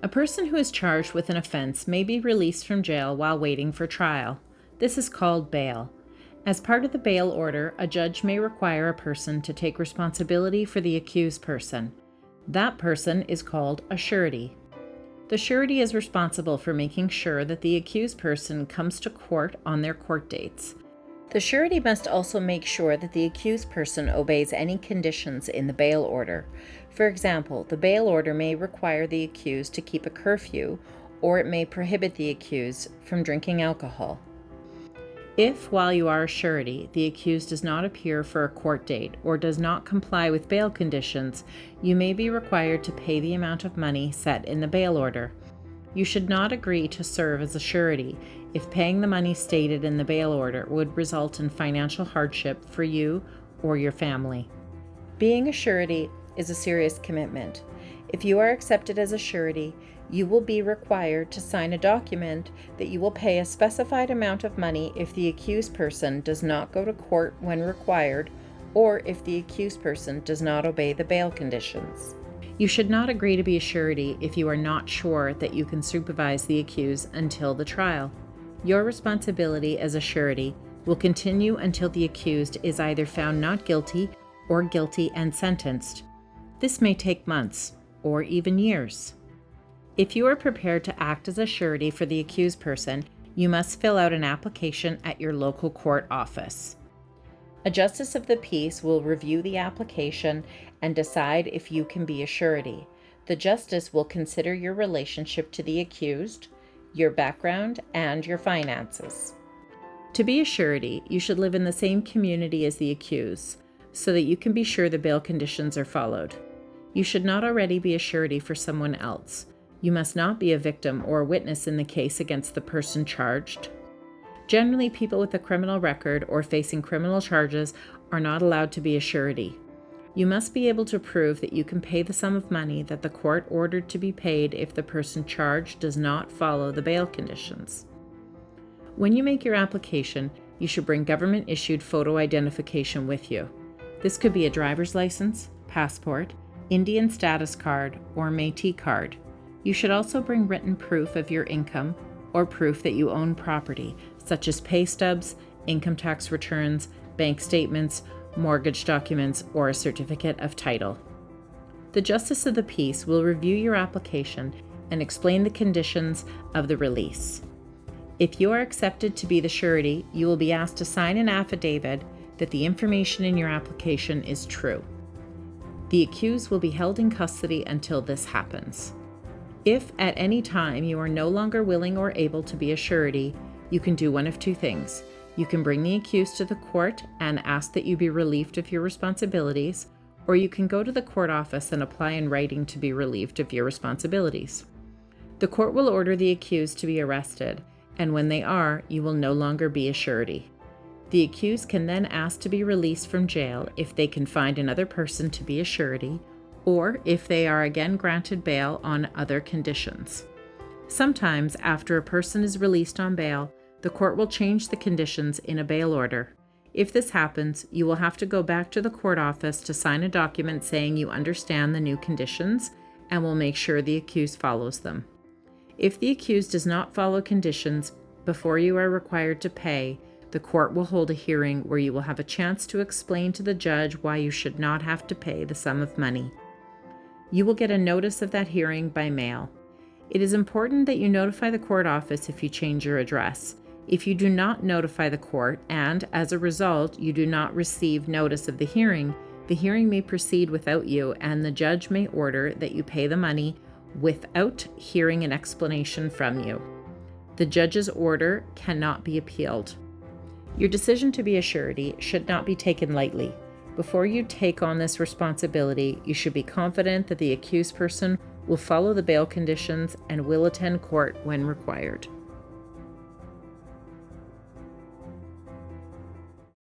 A person who is charged with an offense may be released from jail while waiting for trial. This is called bail. As part of the bail order, a judge may require a person to take responsibility for the accused person. That person is called a surety. The surety is responsible for making sure that the accused person comes to court on their court dates. The surety must also make sure that the accused person obeys any conditions in the bail order. For example, the bail order may require the accused to keep a curfew, or it may prohibit the accused from drinking alcohol. If, while you are a surety, the accused does not appear for a court date or does not comply with bail conditions, you may be required to pay the amount of money set in the bail order. You should not agree to serve as a surety if paying the money stated in the bail order would result in financial hardship for you or your family. Being a surety is a serious commitment. If you are accepted as a surety, you will be required to sign a document that you will pay a specified amount of money if the accused person does not go to court when required, or if the accused person does not obey the bail conditions. You should not agree to be a surety if you are not sure that you can supervise the accused until the trial. Your responsibility as a surety will continue until the accused is either found not guilty or guilty and sentenced. This may take months or even years. If you are prepared to act as a surety for the accused person, you must fill out an application at your local court office. A justice of the peace will review the application and decide if you can be a surety. The justice will consider your relationship to the accused, your background, and your finances. To be a surety, you should live in the same community as the accused, so that you can be sure the bail conditions are followed. You should not already be a surety for someone else. You must not be a victim or a witness in the case against the person charged. Generally, people with a criminal record or facing criminal charges are not allowed to be a surety. You must be able to prove that you can pay the sum of money that the court ordered to be paid if the person charged does not follow the bail conditions. When you make your application, you should bring government-issued photo identification with you. This could be a driver's license, passport, Indian status card, or Métis card. You should also bring written proof of your income or proof that you own property, such as pay stubs, income tax returns, bank statements, mortgage documents, or a certificate of title. The Justice of the Peace will review your application and explain the conditions of the release. If you are accepted to be the surety, you will be asked to sign an affidavit that the information in your application is true. The accused will be held in custody until this happens. If at any time you are no longer willing or able to be a surety, you can do one of two things. You can bring the accused to the court and ask that you be relieved of your responsibilities, or you can go to the court office and apply in writing to be relieved of your responsibilities. The court will order the accused to be arrested, and when they are, you will no longer be a surety. The accused can then ask to be released from jail if they can find another person to be a surety, or if they are again granted bail on other conditions. Sometimes, after a person is released on bail, the court will change the conditions in a bail order. If this happens, you will have to go back to the court office to sign a document saying you understand the new conditions and will make sure the accused follows them. If the accused does not follow conditions before you are required to pay, the court will hold a hearing where you will have a chance to explain to the judge why you should not have to pay the sum of money. You will get a notice of that hearing by mail. It is important that you notify the court office if you change your address. If you do not notify the court and, as a result, you do not receive notice of the hearing may proceed without you and the judge may order that you pay the money without hearing an explanation from you. The judge's order cannot be appealed. Your decision to be a surety should not be taken lightly. Before you take on this responsibility, you should be confident that the accused person will follow the bail conditions and will attend court when required.